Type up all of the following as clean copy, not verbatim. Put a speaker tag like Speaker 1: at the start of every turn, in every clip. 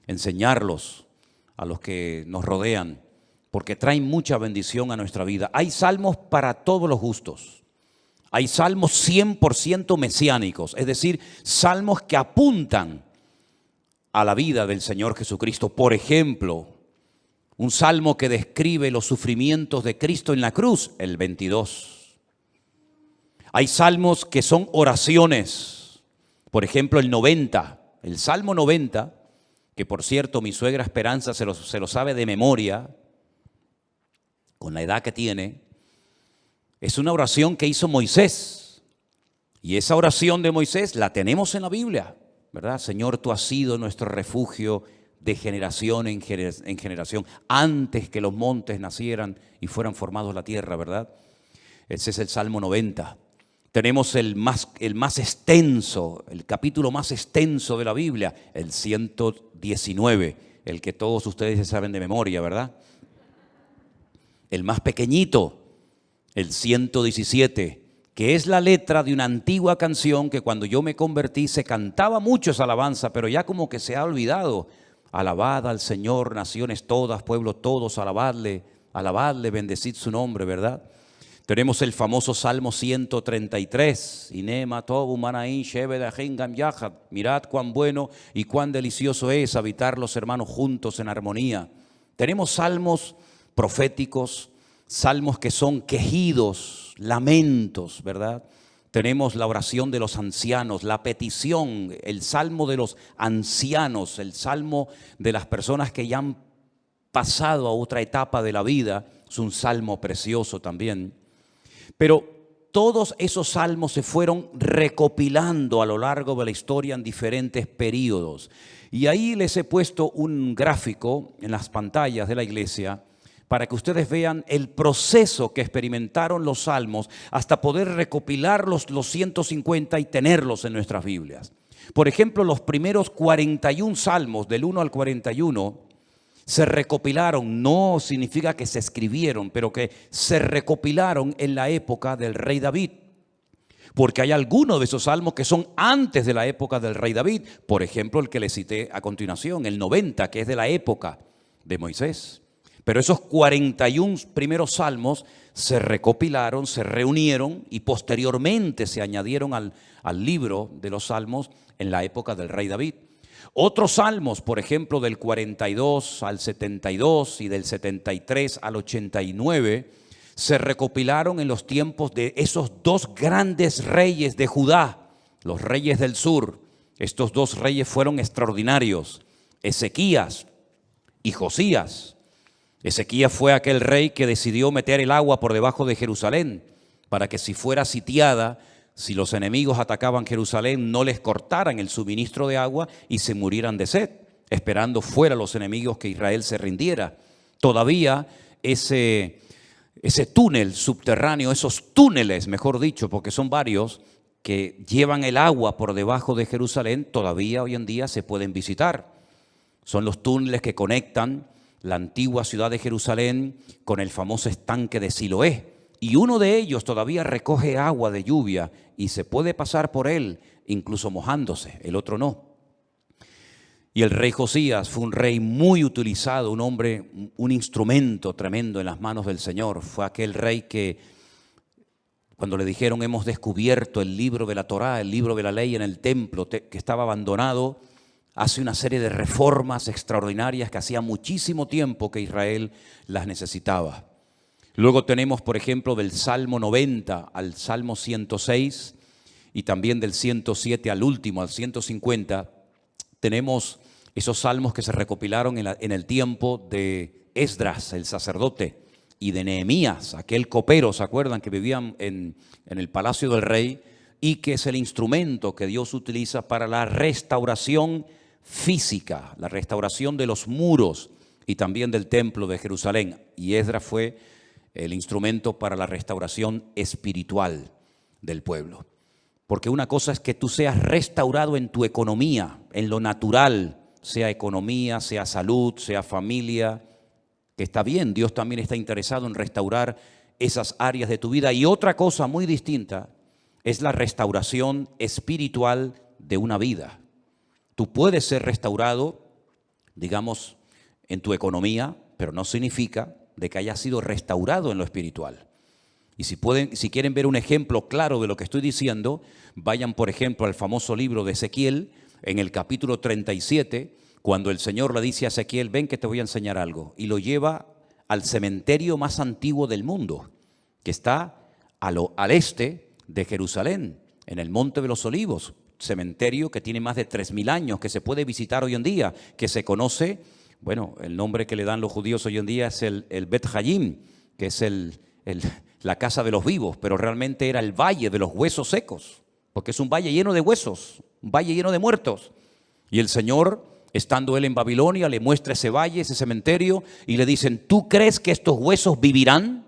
Speaker 1: enseñarlos a los que nos rodean, porque traen mucha bendición a nuestra vida. Hay salmos para todos los gustos. Hay salmos 100% mesiánicos, es decir, salmos que apuntan a la vida del Señor Jesucristo. Por ejemplo, un salmo que describe los sufrimientos de Cristo en la cruz, el 22. Hay salmos que son oraciones, por ejemplo el 90, el Salmo 90, que por cierto mi suegra Esperanza se lo sabe de memoria, con la edad que tiene. Es una oración que hizo Moisés, y esa oración de Moisés la tenemos en la Biblia, ¿verdad? Señor, tú has sido nuestro refugio de generación en generación, antes que los montes nacieran y fueran formados la tierra, ¿verdad? Ese es el Salmo 90. Tenemos el más extenso, el capítulo más extenso de la Biblia, el 119, el que todos ustedes se saben de memoria, ¿verdad? El más pequeñito, el 117, que es la letra de una antigua canción que cuando yo me convertí se cantaba mucho esa alabanza, pero ya como que se ha olvidado. Alabad al Señor, naciones todas, pueblos todos, alabadle, alabadle, bendecid su nombre, ¿verdad? Tenemos el famoso Salmo 133, Inema tobu manaín shebed ahingam yahad. Mirad cuán bueno y cuán delicioso es habitar los hermanos juntos en armonía. Tenemos salmos proféticos, salmos que son quejidos, lamentos, ¿verdad? Tenemos la oración de los ancianos, la petición, el salmo de los ancianos, el salmo de las personas que ya han pasado a otra etapa de la vida. Es un salmo precioso también. Pero todos esos salmos se fueron recopilando a lo largo de la historia en diferentes periodos. Y ahí les he puesto un gráfico en las pantallas de la iglesia para que ustedes vean el proceso que experimentaron los salmos hasta poder recopilar los 150 y tenerlos en nuestras Biblias. Por ejemplo, los primeros 41 salmos, del 1 al 41, se recopilaron, no significa que se escribieron, pero que se recopilaron en la época del rey David. Porque hay algunos de esos salmos que son antes de la época del rey David. Por ejemplo, el que les cité a continuación, el 90, que es de la época de Moisés. Pero esos 41 primeros salmos se recopilaron, se reunieron y posteriormente se añadieron al libro de los salmos en la época del rey David. Otros salmos, por ejemplo, del 42 al 72 y del 73 al 89, se recopilaron en los tiempos de esos dos grandes reyes de Judá, los reyes del sur. Estos dos reyes fueron extraordinarios, Ezequías y Josías. Ezequías fue aquel rey que decidió meter el agua por debajo de Jerusalén para que si fuera sitiada, si los enemigos atacaban Jerusalén, no les cortaran el suministro de agua y se murieran de sed, esperando fuera los enemigos que Israel se rindiera. Todavía ese túnel subterráneo, esos túneles, mejor dicho, porque son varios, que llevan el agua por debajo de Jerusalén, todavía hoy en día se pueden visitar. Son los túneles que conectan la antigua ciudad de Jerusalén con el famoso estanque de Siloé. Y uno de ellos todavía recoge agua de lluvia y se puede pasar por él, incluso mojándose, el otro no. Y el rey Josías fue un rey muy utilizado, un hombre, un instrumento tremendo en las manos del Señor. Fue aquel rey que, cuando le dijeron hemos descubierto el libro de la Torá, el libro de la ley en el templo que estaba abandonado, hace una serie de reformas extraordinarias que hacía muchísimo tiempo que Israel las necesitaba. Luego tenemos, por ejemplo, del Salmo 90 al Salmo 106 y también del 107 al último, al 150, tenemos esos salmos que se recopilaron en el tiempo de Esdras, el sacerdote, y de Nehemías, aquel copero, ¿se acuerdan? Que vivían en el palacio del rey y que es el instrumento que Dios utiliza para la restauración física, la restauración de los muros y también del templo de Jerusalén. Y Esdras fue el instrumento para la restauración espiritual del pueblo. Porque una cosa es que tú seas restaurado en tu economía, en lo natural, sea economía, sea salud, sea familia, que está bien, Dios también está interesado en restaurar esas áreas de tu vida. Y otra cosa muy distinta es la restauración espiritual de una vida. Tú puedes ser restaurado digamos, en tu economía, pero no significa de que haya sido restaurado en lo espiritual. Y si quieren ver un ejemplo claro de lo que estoy diciendo, vayan, por ejemplo, al famoso libro de Ezequiel, en el capítulo 37, cuando el Señor le dice a Ezequiel, ven que te voy a enseñar algo, y lo lleva al cementerio más antiguo del mundo, que está al este de Jerusalén, en el Monte de los Olivos, cementerio que tiene más de 3.000 años, que se puede visitar hoy en día, que se conoce, bueno, el nombre que le dan los judíos hoy en día es el Bet Hayim, que es la casa de los vivos, pero realmente era el valle de los huesos secos, porque es un valle lleno de huesos, un valle lleno de muertos. Y el Señor, estando él en Babilonia, le muestra ese valle, ese cementerio, y le dicen, ¿tú crees que estos huesos vivirán?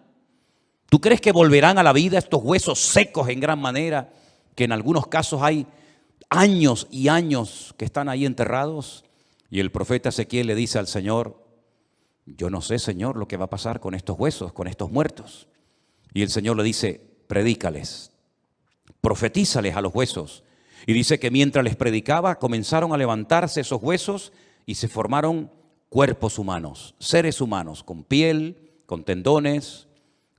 Speaker 1: ¿Tú crees que volverán a la vida estos huesos secos en gran manera, que en algunos casos hay años y años que están ahí enterrados? Y el profeta Ezequiel le dice al Señor, yo no sé, Señor, lo que va a pasar con estos huesos, con estos muertos. Y el Señor le dice, predícales, profetízales a los huesos. Y dice que mientras les predicaba, comenzaron a levantarse esos huesos y se formaron cuerpos humanos, seres humanos, con piel, con tendones,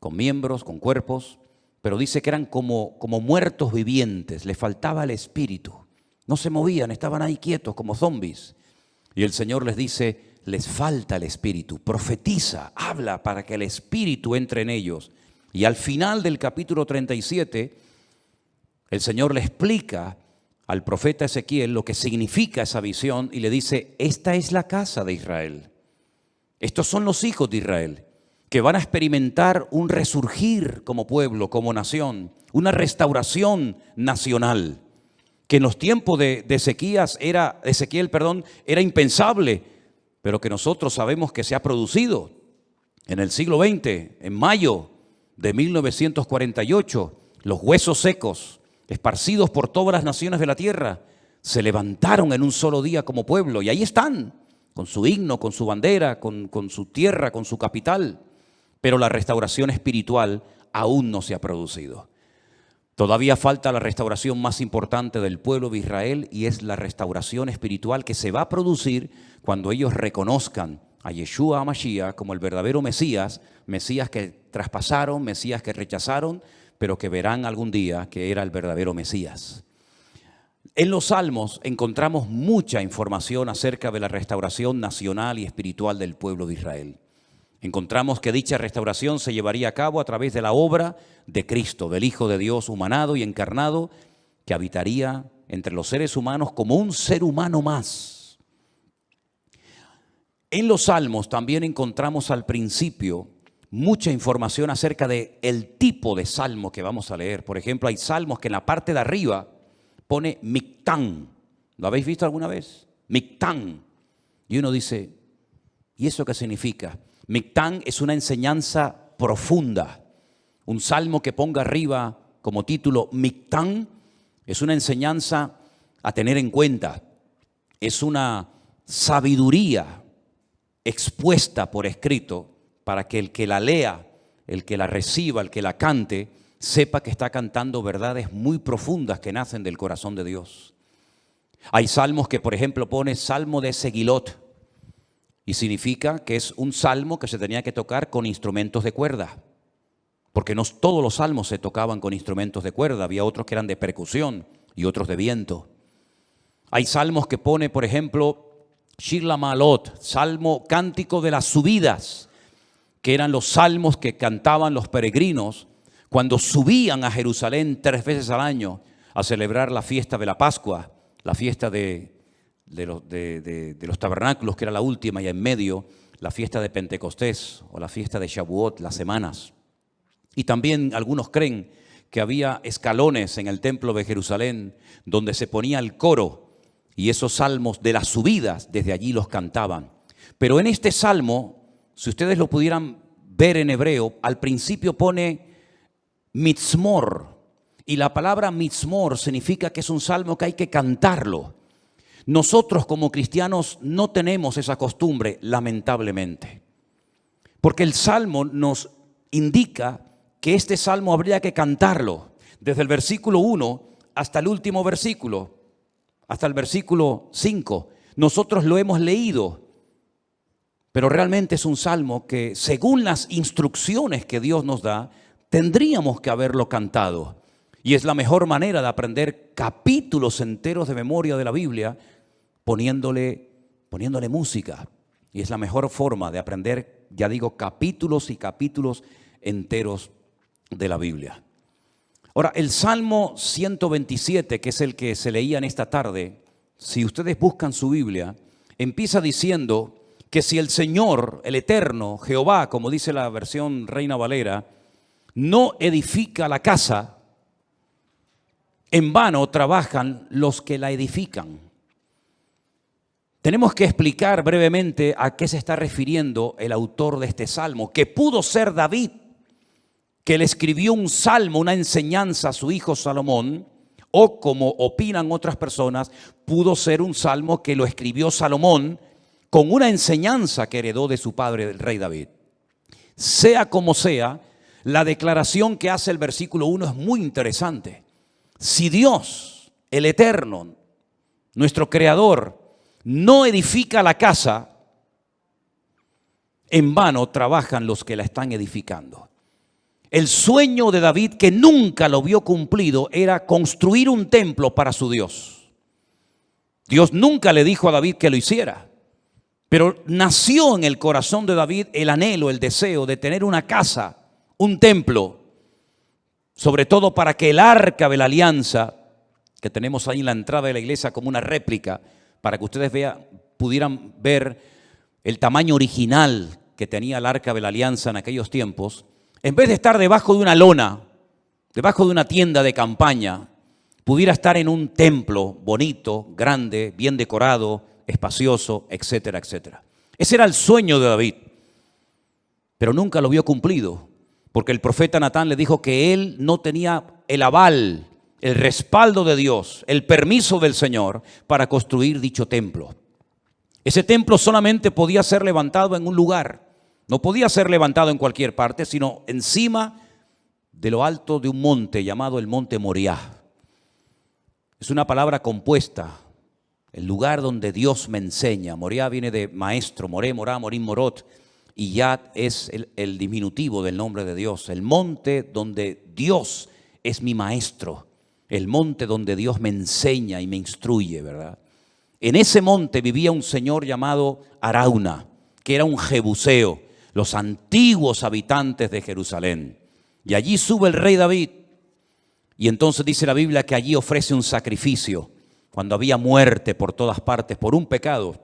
Speaker 1: con miembros, con cuerpos. Pero dice que eran como muertos vivientes, les faltaba el espíritu. No se movían, estaban ahí quietos como zombies. Y el Señor les dice, les falta el espíritu, profetiza, habla para que el espíritu entre en ellos. Y al final del capítulo 37, el Señor le explica al profeta Ezequiel lo que significa esa visión y le dice, esta es la casa de Israel. Estos son los hijos de Israel, que van a experimentar un resurgir como pueblo, como nación, una restauración nacional, que en los tiempos de Ezequiel era impensable, pero que nosotros sabemos que se ha producido en el siglo XX, en mayo de 1948, los huesos secos, esparcidos por todas las naciones de la tierra, se levantaron en un solo día como pueblo, y ahí están, con su himno, con su bandera, con su tierra, con su capital. Pero la restauración espiritual aún no se ha producido. Todavía falta la restauración más importante del pueblo de Israel, y es la restauración espiritual que se va a producir cuando ellos reconozcan a Yeshua HaMashiach como el verdadero Mesías, Mesías que traspasaron, Mesías que rechazaron, pero que verán algún día que era el verdadero Mesías. En los Salmos encontramos mucha información acerca de la restauración nacional y espiritual del pueblo de Israel. Encontramos que dicha restauración se llevaría a cabo a través de la obra de Cristo, del Hijo de Dios humanado y encarnado, que habitaría entre los seres humanos como un ser humano más. En los Salmos también encontramos al principio mucha información acerca del tipo de salmo que vamos a leer. Por ejemplo, hay salmos que en la parte de arriba pone Mictán. ¿Lo habéis visto alguna vez? Mictán. Y uno dice, ¿y eso qué significa? Mictán es una enseñanza profunda. Un salmo que ponga arriba como título Mictán es una enseñanza a tener en cuenta. Es una sabiduría expuesta por escrito para que el que la lea, el que la reciba, el que la cante, sepa que está cantando verdades muy profundas que nacen del corazón de Dios. Hay salmos que, por ejemplo, pone Salmo de Segilot, y significa que es un salmo que se tenía que tocar con instrumentos de cuerda, porque no todos los salmos se tocaban con instrumentos de cuerda, había otros que eran de percusión y otros de viento. Hay salmos que pone, por ejemplo, Shir LaMa'alot, salmo cántico de las subidas, que eran los salmos que cantaban los peregrinos cuando subían a Jerusalén 3 veces al año a celebrar la fiesta de la Pascua, la fiesta de los tabernáculos, que era la última, y en medio la fiesta de Pentecostés o la fiesta de Shavuot, las semanas. Y también algunos creen que había escalones en el templo de Jerusalén donde se ponía el coro, y esos salmos de las subidas desde allí los cantaban. Pero en este salmo, si ustedes lo pudieran ver en hebreo, al principio pone mitzmor, y la palabra mitzmor significa que es un salmo que hay que cantarlo. Nosotros como cristianos no tenemos esa costumbre, lamentablemente, porque el salmo nos indica que este salmo habría que cantarlo desde el versículo 1 hasta el último versículo, hasta el versículo 5. Nosotros lo hemos leído pero realmente es un salmo que, según las instrucciones que Dios nos da, tendríamos que haberlo cantado. Y es la mejor manera de aprender capítulos enteros de memoria de la Biblia poniéndole música. Y es la mejor forma de aprender, ya digo, capítulos y capítulos enteros de la Biblia. Ahora, el Salmo 127, que es el que se leía en esta tarde, si ustedes buscan su Biblia, empieza diciendo que si el Señor, el Eterno, Jehová, como dice la versión Reina Valera, no edifica la casa, en vano trabajan los que la edifican. Tenemos que explicar brevemente a qué se está refiriendo el autor de este salmo, que pudo ser David, que le escribió un salmo, una enseñanza a su hijo Salomón, o como opinan otras personas, pudo ser un salmo que lo escribió Salomón con una enseñanza que heredó de su padre, el rey David. Sea como sea, la declaración que hace el versículo 1 es muy interesante. Si Dios, el Eterno, nuestro Creador, no edifica la casa, en vano trabajan los que la están edificando. El sueño de David, que nunca lo vio cumplido, era construir un templo para su Dios. Dios nunca le dijo a David que lo hiciera, pero nació en el corazón de David el anhelo, el deseo de tener una casa, un templo, sobre todo para que el arca de la alianza, que tenemos ahí en la entrada de la iglesia como una réplica, para que ustedes pudieran ver el tamaño original que tenía el arca de la alianza en aquellos tiempos, en vez de estar debajo de una lona, debajo de una tienda de campaña, pudiera estar en un templo bonito, grande, bien decorado, espacioso, etcétera, etcétera. Ese era el sueño de David, pero nunca lo vio cumplido, porque el profeta Natán le dijo que él no tenía el aval, el respaldo de Dios, el permiso del Señor para construir dicho templo. Ese templo solamente podía ser levantado en un lugar, no podía ser levantado en cualquier parte, sino encima de lo alto de un monte llamado el monte Moriah. Es una palabra compuesta, el lugar donde Dios me enseña. Moriah viene de maestro, Moré, Morá, Morín, Morot, y Yad es el diminutivo del nombre de Dios. El monte donde Dios es mi maestro, el monte donde Dios me enseña y me instruye, ¿verdad? En ese monte vivía un señor llamado Arauna, que era un jebuseo, los antiguos habitantes de Jerusalén. Y allí sube el rey David, y entonces dice la Biblia que allí ofrece un sacrificio, cuando había muerte por todas partes, por un pecado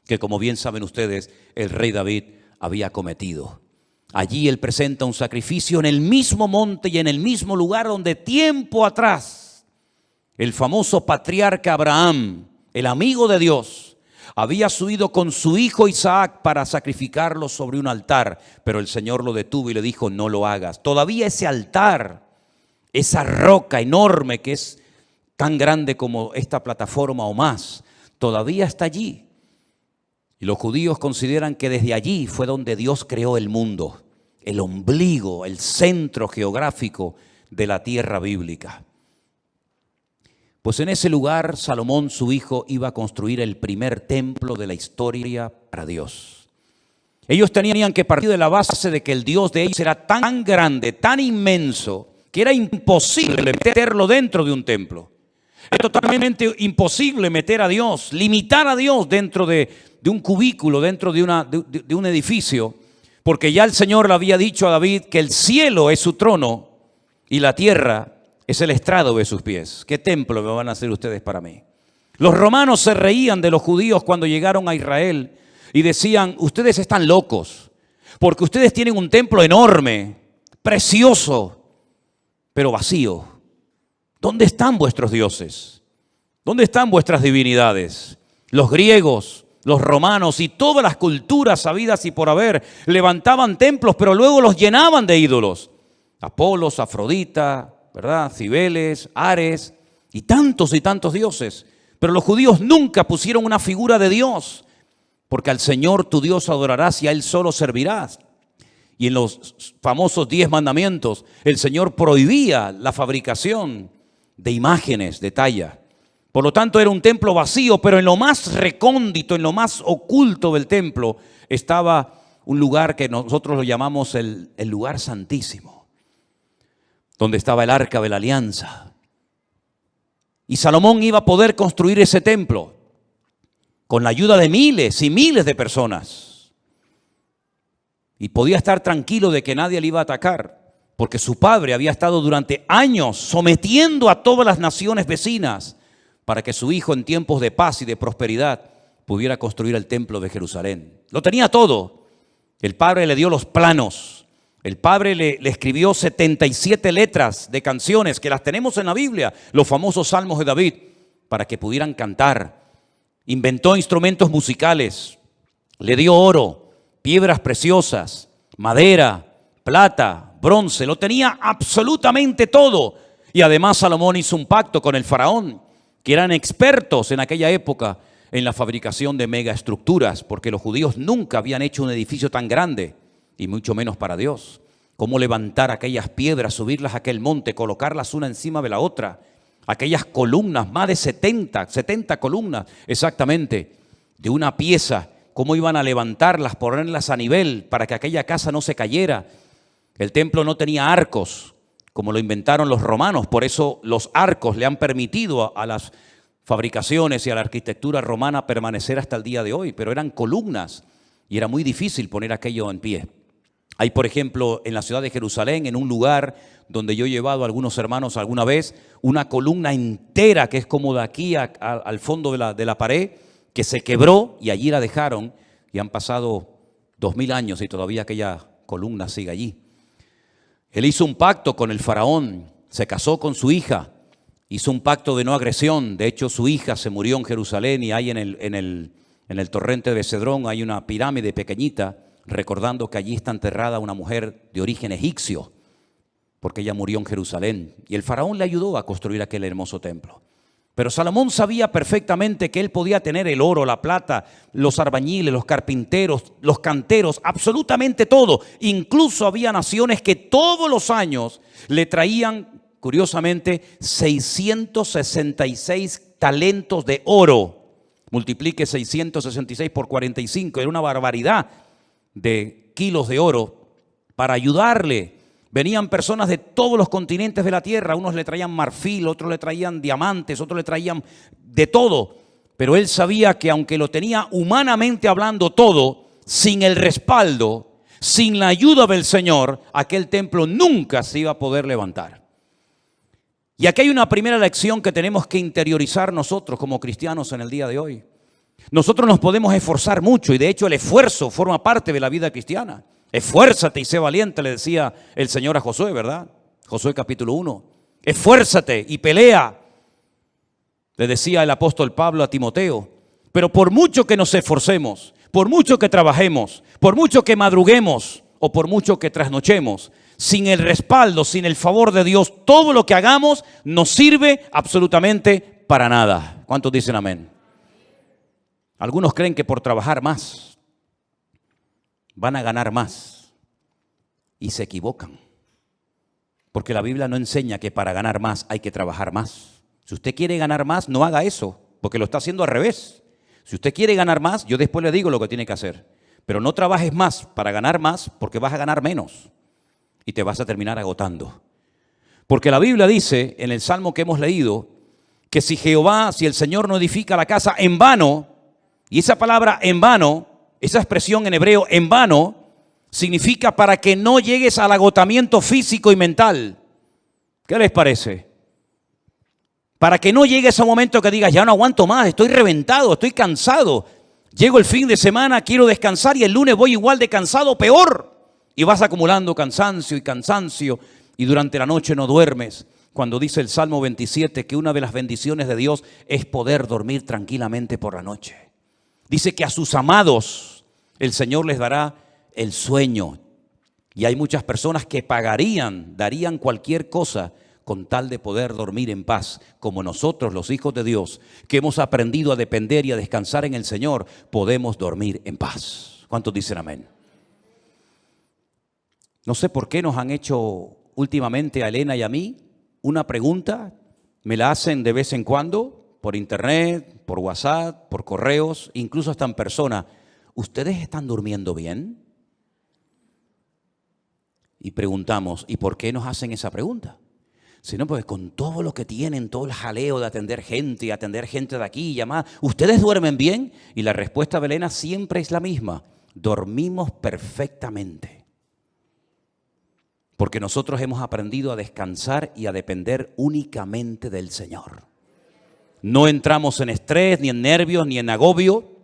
Speaker 1: que, como bien saben ustedes, el rey David había cometido. Allí él presenta un sacrificio en el mismo monte y en el mismo lugar donde tiempo atrás el famoso patriarca Abraham, el amigo de Dios, había subido con su hijo Isaac para sacrificarlo sobre un altar, pero el Señor lo detuvo y le dijo: no lo hagas. Todavía ese altar, esa roca enorme que es tan grande como esta plataforma o más, todavía está allí. Y los judíos consideran que desde allí fue donde Dios creó el mundo, el ombligo, el centro geográfico de la tierra bíblica. Pues en ese lugar Salomón, su hijo, iba a construir el primer templo de la historia para Dios. Ellos tenían que partir de la base de que el Dios de ellos era tan grande, tan inmenso, que era imposible meterlo dentro de un templo. Es totalmente imposible meter a Dios, limitar a Dios dentro de un cubículo, dentro de un edificio, porque ya el Señor le había dicho a David que el cielo es su trono y la tierra es el estrado de sus pies. ¿Qué templo me van a hacer ustedes para mí? Los romanos se reían de los judíos cuando llegaron a Israel y decían: ustedes están locos, porque ustedes tienen un templo enorme, precioso, pero vacío. ¿Dónde están vuestros dioses? ¿Dónde están vuestras divinidades? Los griegos, los romanos y todas las culturas habidas y por haber levantaban templos, pero luego los llenaban de ídolos. Apolos, Afrodita, ¿verdad? Cibeles, Ares y tantos dioses. Pero los judíos nunca pusieron una figura de Dios, porque al Señor tu Dios adorarás y a Él solo servirás. Y en los famosos 10 mandamientos, el Señor prohibía la fabricación de imágenes de talla. Por lo tanto, era un templo vacío, pero en lo más recóndito, en lo más oculto del templo, estaba un lugar que nosotros lo llamamos el lugar santísimo, donde estaba el arca de la alianza. Y Salomón iba a poder construir ese templo con la ayuda de miles y miles de personas. Y podía estar tranquilo de que nadie le iba a atacar, porque su padre había estado durante años sometiendo a todas las naciones vecinas para que su hijo en tiempos de paz y de prosperidad pudiera construir el templo de Jerusalén. Lo tenía todo. El padre le dio los planos. El padre le escribió 77 letras de canciones que las tenemos en la Biblia, los famosos salmos de David, para que pudieran cantar. Inventó instrumentos musicales, le dio oro, piedras preciosas, madera, plata, bronce, lo tenía absolutamente todo. Y además Salomón hizo un pacto con el faraón, que eran expertos en aquella época en la fabricación de megaestructuras, porque los judíos nunca habían hecho un edificio tan grande, y mucho menos para Dios. Cómo levantar aquellas piedras, subirlas a aquel monte, colocarlas una encima de la otra, aquellas columnas, más de 70 columnas exactamente, de una pieza, cómo iban a levantarlas, ponerlas a nivel para que aquella casa no se cayera. El templo no tenía arcos, como lo inventaron los romanos, por eso los arcos le han permitido a las fabricaciones y a la arquitectura romana permanecer hasta el día de hoy, pero eran columnas y era muy difícil poner aquello en pie. Hay, por ejemplo, en la ciudad de Jerusalén, en un lugar donde yo he llevado a algunos hermanos alguna vez, una columna entera que es como de aquí al fondo de la pared, que se quebró y allí la dejaron, y han pasado 2000 años y todavía aquella columna sigue allí. Él hizo un pacto con el faraón, se casó con su hija, hizo un pacto de no agresión. De hecho, su hija se murió en Jerusalén y ahí en el torrente de Cedrón hay una pirámide pequeñita, recordando que allí está enterrada una mujer de origen egipcio, porque ella murió en Jerusalén. Y el faraón le ayudó a construir aquel hermoso templo. Pero Salomón sabía perfectamente que él podía tener el oro, la plata, los albañiles, los carpinteros, los canteros, absolutamente todo. Incluso había naciones que todos los años le traían, curiosamente, 666 talentos de oro. Multiplique 666 por 45, era una barbaridad de kilos de oro para ayudarle. Venían personas de todos los continentes de la tierra, unos le traían marfil, otros le traían diamantes, otros le traían de todo, pero él sabía que aunque lo tenía humanamente hablando todo, sin el respaldo, sin la ayuda del Señor, aquel templo nunca se iba a poder levantar. Y aquí hay una primera lección que tenemos que interiorizar nosotros como cristianos en el día de hoy. Nosotros nos podemos esforzar mucho y de hecho el esfuerzo forma parte de la vida cristiana. Esfuérzate y sé valiente, le decía el Señor a Josué, ¿verdad? Josué capítulo 1. Esfuérzate y pelea, le decía el apóstol Pablo a Timoteo. Pero por mucho que nos esforcemos, por mucho que trabajemos, por mucho que madruguemos o por mucho que trasnochemos, sin el respaldo, sin el favor de Dios, todo lo que hagamos no sirve absolutamente para nada. ¿Cuántos dicen amén? Algunos creen que por trabajar más van a ganar más y se equivocan, porque la Biblia no enseña que para ganar más hay que trabajar más. Si usted quiere ganar más, no haga eso, porque lo está haciendo al revés. Si usted quiere ganar más, yo después le digo lo que tiene que hacer, pero no trabajes más para ganar más, porque vas a ganar menos y te vas a terminar agotando. Porque la Biblia dice en el Salmo que hemos leído que si el Señor no edifica la casa, en vano, y esa palabra en vano, esa expresión en hebreo, en vano, significa para que no llegues al agotamiento físico y mental. ¿Qué les parece? Para que no llegues a un momento que digas, ya no aguanto más, estoy reventado, estoy cansado. Llego el fin de semana, quiero descansar y el lunes voy igual de cansado, peor. Y vas acumulando cansancio y durante la noche no duermes. Cuando dice el Salmo 27 que una de las bendiciones de Dios es poder dormir tranquilamente por la noche. Dice que a sus amados el Señor les dará el sueño. Y hay muchas personas que darían cualquier cosa con tal de poder dormir en paz, como nosotros, los hijos de Dios, que hemos aprendido a depender y a descansar en el Señor, podemos dormir en paz. ¿Cuántos dicen amén? No sé por qué nos han hecho últimamente a Elena y a mí una pregunta, me la hacen de vez en cuando, por internet, por WhatsApp, por correos, incluso hasta en persona. ¿Ustedes están durmiendo bien? Y preguntamos, ¿y por qué nos hacen esa pregunta? Si no, pues con todo lo que tienen, todo el jaleo de atender gente y atender gente de aquí y llamar, ¿ustedes duermen bien? Y la respuesta, Belena, siempre es la misma. Dormimos perfectamente. Porque nosotros hemos aprendido a descansar y a depender únicamente del Señor. No entramos en estrés, ni en nervios, ni en agobio.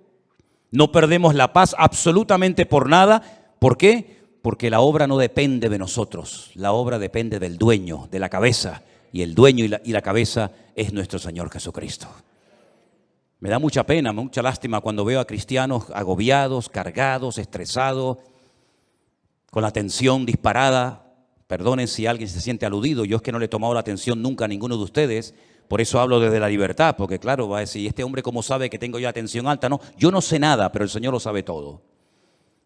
Speaker 1: No perdemos la paz absolutamente por nada. ¿Por qué? Porque la obra no depende de nosotros, la obra depende del dueño, de la cabeza, y el dueño y la cabeza es nuestro Señor Jesucristo. Me da mucha pena, mucha lástima cuando veo a cristianos agobiados, cargados, estresados, con la tensión disparada. Perdonen si alguien se siente aludido, yo es que no le he tomado la atención nunca a ninguno de ustedes, por eso hablo desde la libertad, porque claro, va a decir, ¿este hombre cómo sabe que tengo yo la tensión alta? No, yo no sé nada, pero el Señor lo sabe todo.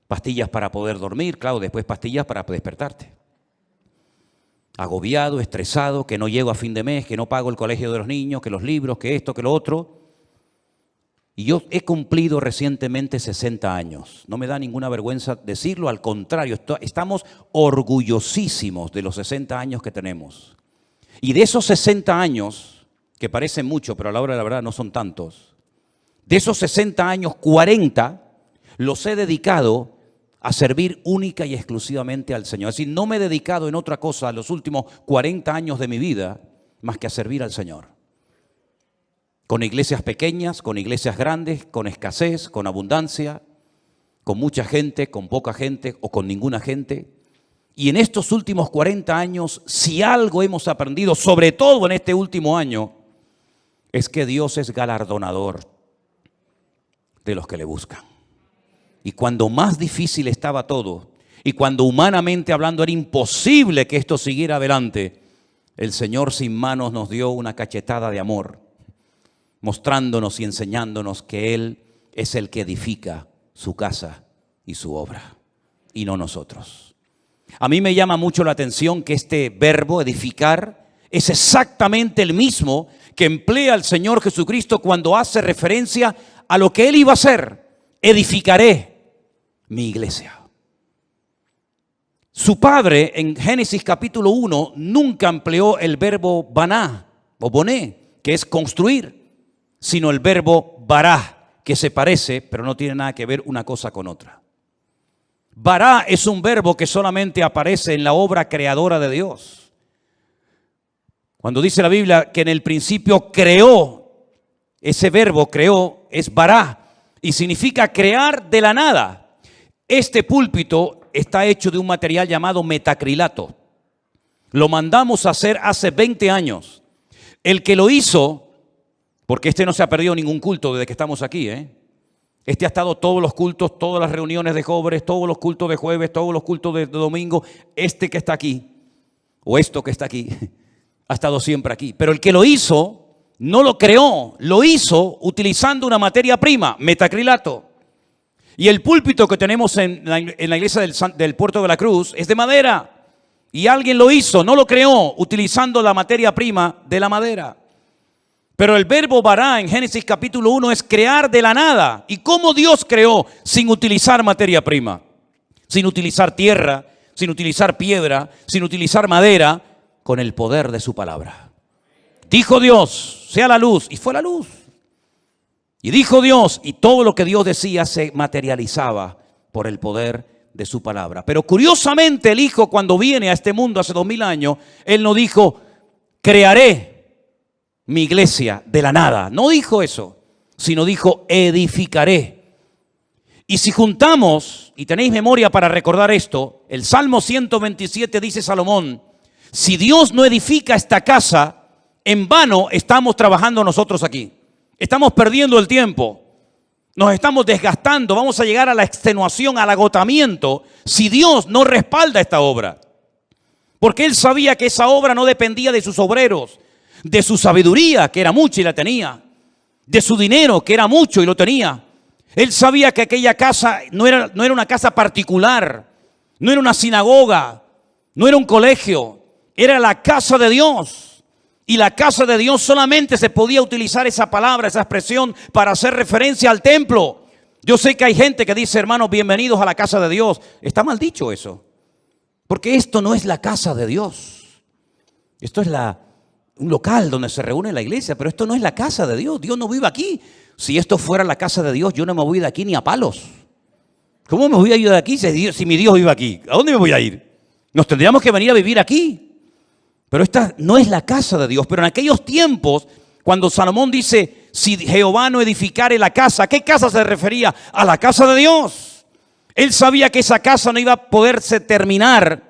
Speaker 1: Pastillas para poder dormir, claro, después pastillas para despertarte. Agobiado, estresado, que no llego a fin de mes, que no pago el colegio de los niños, que los libros, que esto, que lo otro. Y yo he cumplido recientemente 60 años. No me da ninguna vergüenza decirlo, al contrario, estamos orgullosísimos de los 60 años que tenemos. Y de esos 60 años, que parecen mucho, pero a la hora de la verdad no son tantos, de esos 60 años, 40 los he dedicado a servir única y exclusivamente al Señor. Es decir, no me he dedicado en otra cosa los últimos 40 años de mi vida más que a servir al Señor. Con iglesias pequeñas, con iglesias grandes, con escasez, con abundancia, con mucha gente, con poca gente o con ninguna gente. Y en estos últimos 40 años, si algo hemos aprendido, sobre todo en este último año, es que Dios es galardonador de los que le buscan. Y cuando más difícil estaba todo, y cuando humanamente hablando era imposible que esto siguiera adelante, el Señor sin manos nos dio una cachetada de amor, mostrándonos y enseñándonos que Él es el que edifica su casa y su obra, y no nosotros. A mí me llama mucho la atención que este verbo, edificar, es exactamente el mismo que emplea el Señor Jesucristo cuando hace referencia a lo que Él iba a hacer. Edificaré mi iglesia. Su padre en Génesis capítulo 1 nunca empleó el verbo baná o boné, que es construir, sino el verbo bará, que se parece, pero no tiene nada que ver una cosa con otra. Bará es un verbo que solamente aparece en la obra creadora de Dios. Cuando dice la Biblia que en el principio creó, ese verbo creó es bará y significa crear de la nada. Este púlpito está hecho de un material llamado metacrilato. Lo mandamos a hacer hace 20 años. El que lo hizo, porque este no se ha perdido ningún culto desde que estamos aquí, Este ha estado todos los cultos, todas las reuniones de jóvenes, todos los cultos de jueves, todos los cultos de domingo. Este que está aquí, o esto que está aquí, ha estado siempre aquí. Pero el que lo hizo, no lo creó, lo hizo utilizando una materia prima, metacrilato. Y el púlpito que tenemos en la iglesia del Puerto de la Cruz es de madera. Y alguien lo hizo, no lo creó, utilizando la materia prima de la madera. Pero el verbo bará en Génesis capítulo 1 es crear de la nada. ¿Y cómo Dios creó sin utilizar materia prima? Sin utilizar tierra, sin utilizar piedra, sin utilizar madera, con el poder de su palabra. Dijo Dios, sea la luz, y fue la luz. Y dijo Dios, y todo lo que Dios decía se materializaba por el poder de su palabra. Pero curiosamente el Hijo, cuando viene a este mundo hace 2000 años, Él no dijo, crearé mi iglesia de la nada. No dijo eso, sino dijo, edificaré. Y si juntamos, y tenéis memoria para recordar esto, el Salmo 127 dice Salomón, si Dios no edifica esta casa, en vano estamos trabajando nosotros aquí. Estamos perdiendo el tiempo, nos estamos desgastando, vamos a llegar a la extenuación, al agotamiento, si Dios no respalda esta obra. Porque Él sabía que esa obra no dependía de sus obreros, de su sabiduría, que era mucha y la tenía, de su dinero, que era mucho y lo tenía. Él sabía que aquella casa no era una casa particular, no era una sinagoga, no era un colegio, era la casa de Dios. Y la casa de Dios solamente se podía utilizar esa palabra, esa expresión para hacer referencia al templo. Yo sé que hay gente que dice, hermanos, bienvenidos a la casa de Dios. Está mal dicho eso. Porque esto no es la casa de Dios. Esto es un local donde se reúne la iglesia, pero esto no es la casa de Dios. Dios no vive aquí. Si esto fuera la casa de Dios, yo no me voy de aquí ni a palos. ¿Cómo me voy a ir de aquí si mi Dios vive aquí? ¿A dónde me voy a ir? Nos tendríamos que venir a vivir aquí. Pero esta no es la casa de Dios. Pero en aquellos tiempos, cuando Salomón dice, si Jehová no edificare la casa, ¿a qué casa se refería? A la casa de Dios. Él sabía que esa casa no iba a poderse terminar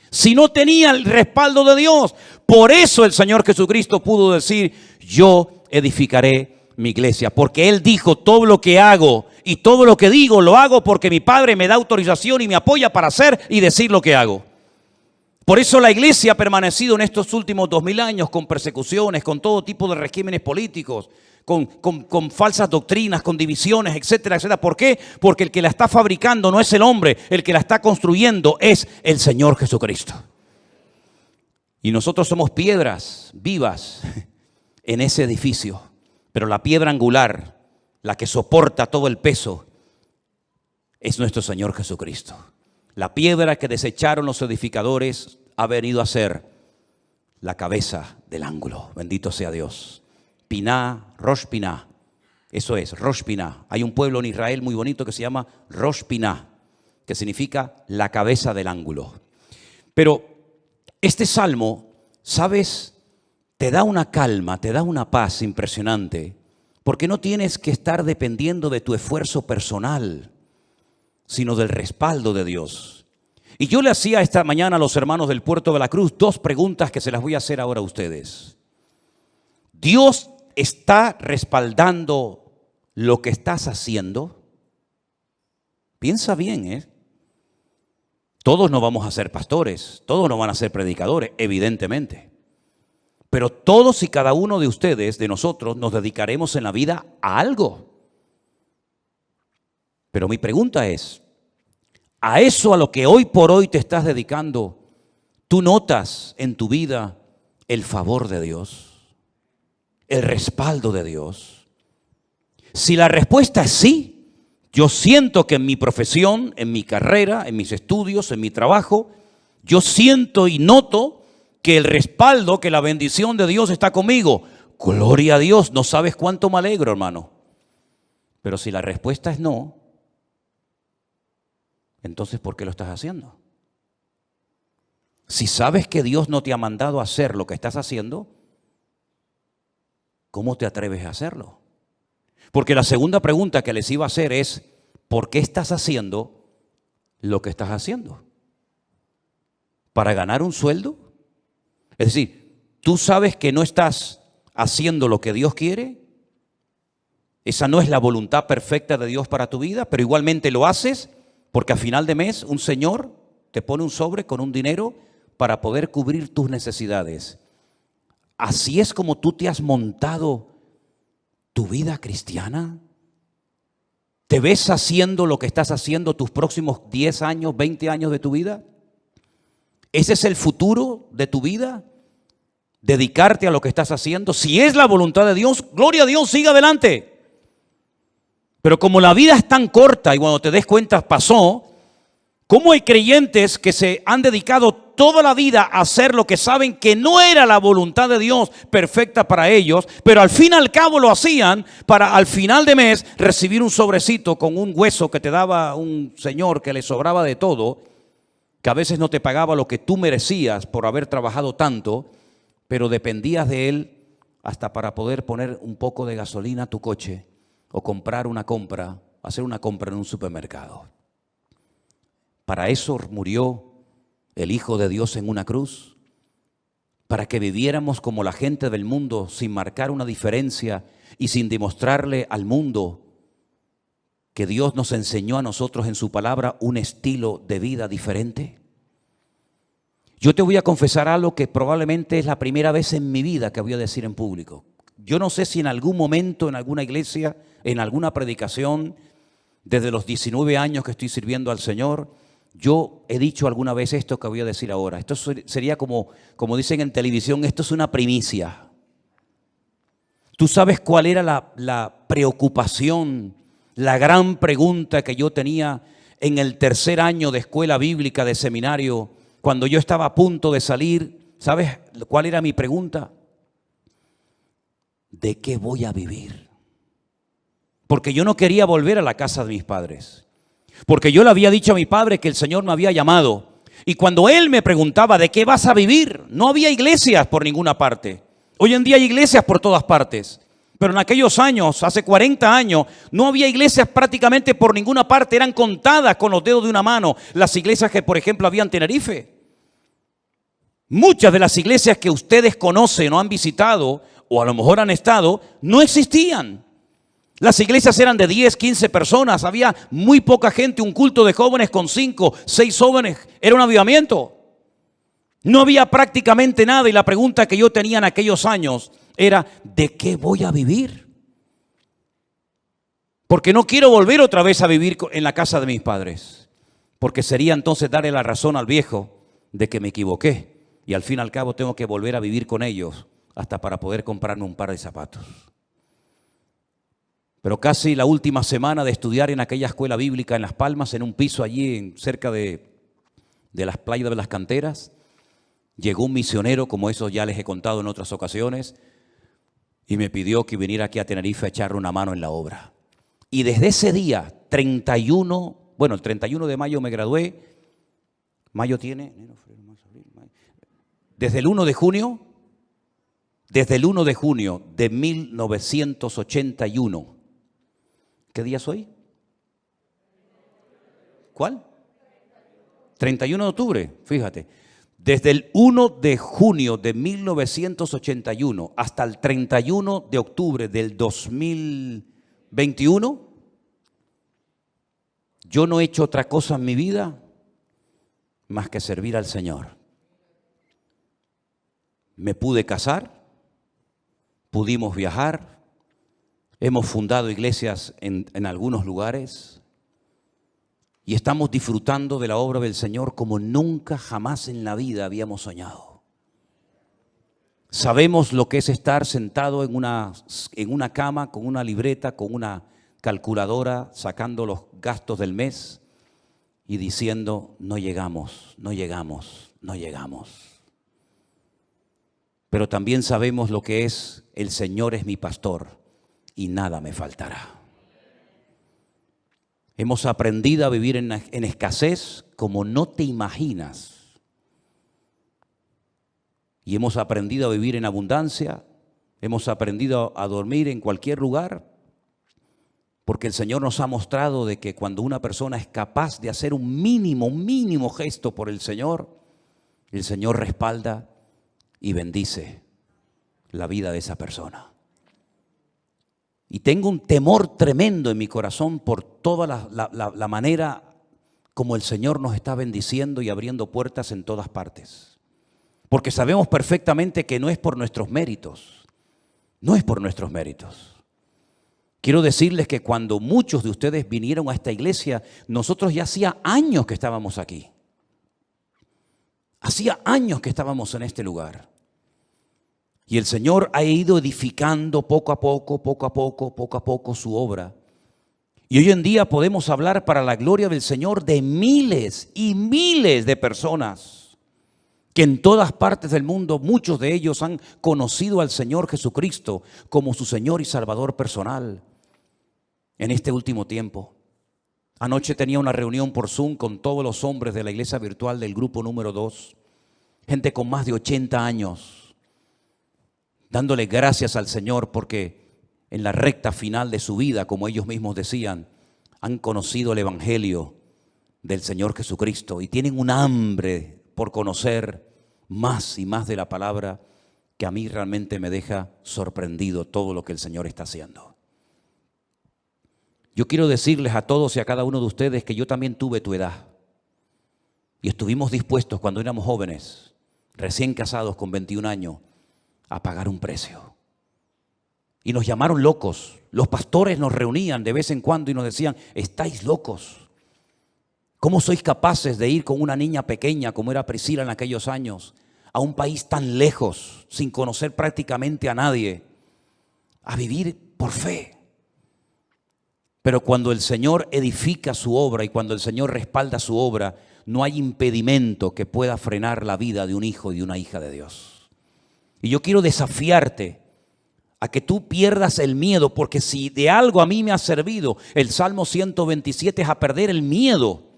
Speaker 1: si no tenía el respaldo de Dios. Por eso el Señor Jesucristo pudo decir, yo edificaré mi iglesia. Porque Él dijo, todo lo que hago y todo lo que digo, lo hago porque mi Padre me da autorización y me apoya para hacer y decir lo que hago. Por eso la iglesia ha permanecido en estos últimos 2000 años con persecuciones, con todo tipo de regímenes políticos, con falsas doctrinas, con divisiones, etcétera, etcétera. ¿Por qué? Porque el que la está fabricando no es el hombre, el que la está construyendo es el Señor Jesucristo. Y nosotros somos piedras vivas en ese edificio, pero la piedra angular, la que soporta todo el peso, es nuestro Señor Jesucristo. La piedra que desecharon los edificadores ha venido a ser la cabeza del ángulo. Bendito sea Dios. Piná, Rosh Piná. Eso es, Rosh Piná. Hay un pueblo en Israel muy bonito que se llama Rosh Piná, que significa la cabeza del ángulo. Pero este salmo, ¿sabes? Te da una calma, te da una paz impresionante, porque no tienes que estar dependiendo de tu esfuerzo personal, sino del respaldo de Dios. Y yo le hacía esta mañana a los hermanos del Puerto de la Cruz 2 preguntas que se las voy a hacer ahora a ustedes. ¿Dios está respaldando lo que estás haciendo? Piensa bien, ¿eh? Todos no vamos a ser pastores, todos no van a ser predicadores, evidentemente. Pero todos y cada uno de ustedes, de nosotros, nos dedicaremos en la vida a algo. Pero mi pregunta es, ¿a eso a lo que hoy por hoy te estás dedicando, tú notas en tu vida el favor de Dios, el respaldo de Dios? Si la respuesta es sí, yo siento que en mi profesión, en mi carrera, en mis estudios, en mi trabajo, yo siento y noto que el respaldo, que la bendición de Dios está conmigo. Gloria a Dios, no sabes cuánto me alegro, hermano. Pero si la respuesta es no, entonces, ¿por qué lo estás haciendo? Si sabes que Dios no te ha mandado a hacer lo que estás haciendo, ¿cómo te atreves a hacerlo? Porque la segunda pregunta que les iba a hacer es, ¿por qué estás haciendo lo que estás haciendo? ¿Para ganar un sueldo? Es decir, ¿tú sabes que no estás haciendo lo que Dios quiere? Esa no es la voluntad perfecta de Dios para tu vida, pero igualmente lo haces. Porque a final de mes un señor te pone un sobre con un dinero para poder cubrir tus necesidades. ¿Así es como tú te has montado tu vida cristiana? ¿Te ves haciendo lo que estás haciendo tus próximos 10 años, 20 años de tu vida? ¿Ese es el futuro de tu vida? ¿Dedicarte a lo que estás haciendo? Si es la voluntad de Dios, gloria a Dios, siga adelante. Pero como la vida es tan corta y cuando te des cuenta pasó, ¿cómo hay creyentes que se han dedicado toda la vida a hacer lo que saben que no era la voluntad de Dios perfecta para ellos, pero al fin y al cabo lo hacían para al final de mes recibir un sobrecito con un hueso que te daba un señor que le sobraba de todo, que a veces no te pagaba lo que tú merecías por haber trabajado tanto, pero dependías de él hasta para poder poner un poco de gasolina a tu coche o hacer una compra en un supermercado? Para eso murió el Hijo de Dios en una cruz, para que viviéramos como la gente del mundo, sin marcar una diferencia y sin demostrarle al mundo que Dios nos enseñó a nosotros en su palabra un estilo de vida diferente. Yo te voy a confesar algo que probablemente es la primera vez en mi vida que voy a decir en público. Yo no sé si en algún momento, en alguna iglesia, en alguna predicación, desde los 19 años que estoy sirviendo al Señor, Yo he dicho alguna vez esto que voy a decir ahora. Esto sería como dicen en televisión, esto es una primicia. ¿Tú sabes cuál era la preocupación, la gran pregunta que yo tenía en el tercer año de escuela bíblica, de seminario, cuando yo estaba a punto de salir? ¿Sabes cuál era mi pregunta? ¿De qué voy a vivir? Porque yo no quería volver a la casa de mis padres. Porque yo le había dicho a mi padre que el Señor me había llamado. Y cuando Él me preguntaba, ¿de qué vas a vivir? No había iglesias por ninguna parte. Hoy en día hay iglesias por todas partes. Pero en aquellos años, hace 40 años, no había iglesias prácticamente por ninguna parte. Eran contadas con los dedos de una mano las iglesias que, por ejemplo, había en Tenerife. Muchas de las iglesias que ustedes conocen o han visitado, o a lo mejor han estado, no existían. Las iglesias eran de 10, 15 personas, había muy poca gente, un culto de jóvenes con 5, 6 jóvenes, era un avivamiento. No había prácticamente nada y la pregunta que yo tenía en aquellos años era, ¿de qué voy a vivir? Porque no quiero volver otra vez a vivir en la casa de mis padres, porque sería entonces darle la razón al viejo de que me equivoqué y al fin y al cabo tengo que volver a vivir con ellos hasta para poder comprarme un par de zapatos. Pero casi la última semana de estudiar en aquella escuela bíblica en Las Palmas, en un piso allí cerca de las playas de las canteras, llegó un misionero, como eso ya les he contado en otras ocasiones, y me pidió que viniera aquí a Tenerife a echarle una mano en la obra. Y desde ese día, el 31 de mayo me gradué, mayo tiene, desde el 1 de junio de 1981, ¿qué día es hoy? ¿Cuál? 31 de octubre, fíjate. Desde el 1 de junio de 1981 hasta el 31 de octubre del 2021, yo no he hecho otra cosa en mi vida más que servir al Señor. Me pude casar, pudimos viajar, hemos fundado iglesias en algunos lugares y estamos disfrutando de la obra del Señor como nunca jamás en la vida habíamos soñado. Sabemos lo que es estar sentado en una cama con una libreta, con una calculadora, sacando los gastos del mes y diciendo, no llegamos, no llegamos, no llegamos. Pero también sabemos lo que es, el Señor es mi pastor y nada me faltará. Hemos aprendido a vivir en escasez como no te imaginas. Y hemos aprendido a vivir en abundancia, hemos aprendido a dormir en cualquier lugar, porque el Señor nos ha mostrado de que cuando una persona es capaz de hacer un mínimo gesto por el Señor respalda y bendice la vida de esa persona. Y tengo un temor tremendo en mi corazón por toda la manera como el Señor nos está bendiciendo y abriendo puertas en todas partes. Porque sabemos perfectamente que no es por nuestros méritos, no es por nuestros méritos. Quiero decirles que cuando muchos de ustedes vinieron a esta iglesia, nosotros ya hacía años que estábamos aquí. Hacía años que estábamos en este lugar. Y el Señor ha ido edificando poco a poco su obra. Y hoy en día podemos hablar para la gloria del Señor de miles y miles de personas que en todas partes del mundo, muchos de ellos han conocido al Señor Jesucristo como su Señor y Salvador personal en este último tiempo. Anoche tenía una reunión por Zoom con todos los hombres de la iglesia virtual del grupo número 2, gente con más de 80 años. Dándole gracias al Señor porque en la recta final de su vida, como ellos mismos decían, han conocido el Evangelio del Señor Jesucristo y tienen un hambre por conocer más y más de la palabra que a mí realmente me deja sorprendido todo lo que el Señor está haciendo. Yo quiero decirles a todos y a cada uno de ustedes que yo también tuve tu edad y estuvimos dispuestos cuando éramos jóvenes, recién casados con 21 años, a pagar un precio. Y nos llamaron locos. Los pastores nos reunían de vez en cuando y nos decían, estáis locos. ¿Cómo sois capaces de ir con una niña pequeña como era Priscila en aquellos años a un país tan lejos, sin conocer prácticamente a nadie, a vivir por fe? Pero cuando el Señor edifica su obra y cuando el Señor respalda su obra, no hay impedimento que pueda frenar la vida de un hijo y de una hija de Dios. Y yo quiero desafiarte a que tú pierdas el miedo, porque si de algo a mí me ha servido el Salmo 127 es a perder el miedo.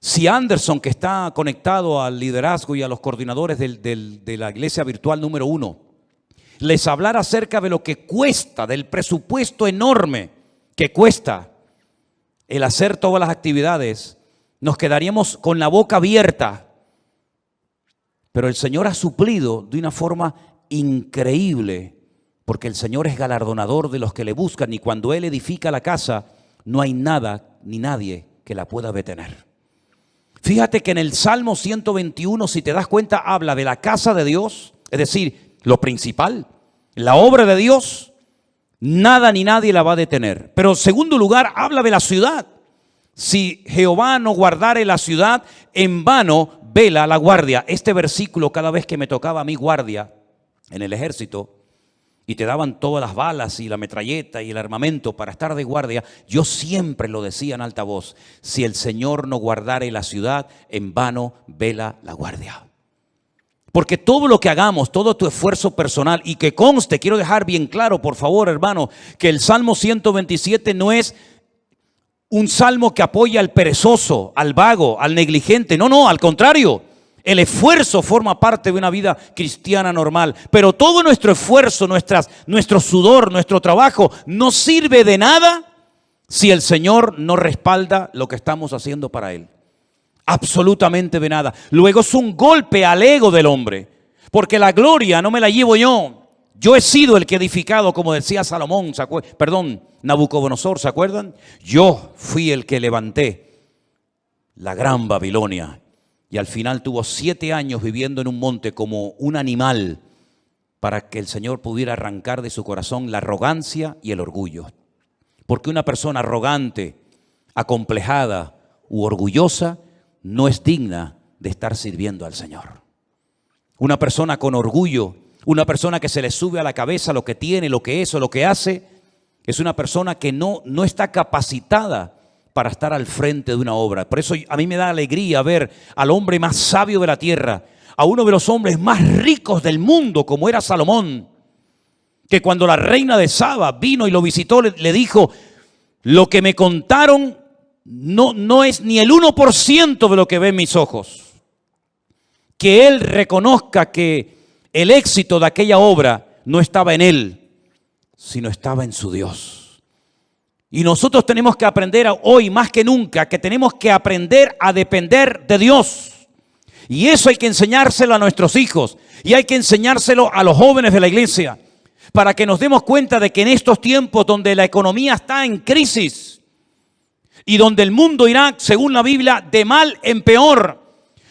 Speaker 1: Si Anderson, que está conectado al liderazgo y a los coordinadores de la iglesia virtual número 1, les hablara acerca de lo que cuesta, del presupuesto enorme que cuesta el hacer todas las actividades, nos quedaríamos con la boca abierta. Pero el Señor ha suplido de una forma increíble, porque el Señor es galardonador de los que le buscan, y cuando Él edifica la casa, no hay nada ni nadie que la pueda detener. Fíjate que en el Salmo 121, si te das cuenta, habla de la casa de Dios, es decir, lo principal, la obra de Dios, nada ni nadie la va a detener. Pero en segundo lugar, habla de la ciudad. Si Jehová no guardare la ciudad, en vano vela la guardia. Este versículo, cada vez que me tocaba a mí guardia en el ejército y te daban todas las balas y la metralleta y el armamento para estar de guardia, yo siempre lo decía en alta voz: si el Señor no guardare la ciudad, en vano vela la guardia. Porque todo lo que hagamos, todo tu esfuerzo personal, y que conste, quiero dejar bien claro, por favor, hermano, que el Salmo 127 no es un salmo que apoya al perezoso, al vago, al negligente. No, no, al contrario. El esfuerzo forma parte de una vida cristiana normal, pero todo nuestro esfuerzo, nuestro sudor, nuestro trabajo no sirve de nada si el Señor no respalda lo que estamos haciendo para Él. Absolutamente de nada. Luego es un golpe al ego del hombre, porque la gloria no me la llevo yo. Yo he sido el que he edificado, como decía Salomón, Nabucodonosor, ¿se acuerdan? Yo fui el que levanté la gran Babilonia. Y al final tuvo 7 años viviendo en un monte como un animal, para que el Señor pudiera arrancar de su corazón la arrogancia y el orgullo. Porque una persona arrogante, acomplejada u orgullosa no es digna de estar sirviendo al Señor. Una persona con orgullo, una persona que se le sube a la cabeza lo que tiene, lo que es o lo que hace, es una persona que no está capacitada para estar al frente de una obra. Por eso a mí me da alegría ver al hombre más sabio de la tierra, a uno de los hombres más ricos del mundo, como era Salomón, que cuando la reina de Saba vino y lo visitó, le dijo: lo que me contaron no es ni el 1% de lo que ven mis ojos. Que él reconozca que el éxito de aquella obra no estaba en él, sino estaba en su Dios. Y nosotros tenemos que aprender hoy más que nunca que tenemos que aprender a depender de Dios. Y eso hay que enseñárselo a nuestros hijos y hay que enseñárselo a los jóvenes de la iglesia, para que nos demos cuenta de que en estos tiempos donde la economía está en crisis y donde el mundo irá, según la Biblia, de mal en peor,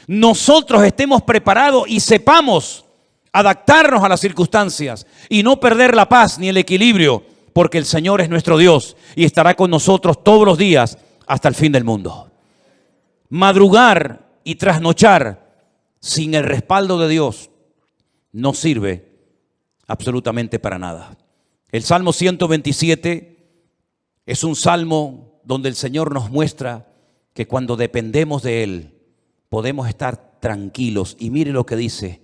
Speaker 1: nosotros estemos preparados y sepamos adaptarnos a las circunstancias y no perder la paz ni el equilibrio, porque el Señor es nuestro Dios y estará con nosotros todos los días hasta el fin del mundo. Madrugar y trasnochar sin el respaldo de Dios no sirve absolutamente para nada. El Salmo 127 es un salmo donde el Señor nos muestra que cuando dependemos de Él podemos estar tranquilos. Y mire lo que dice: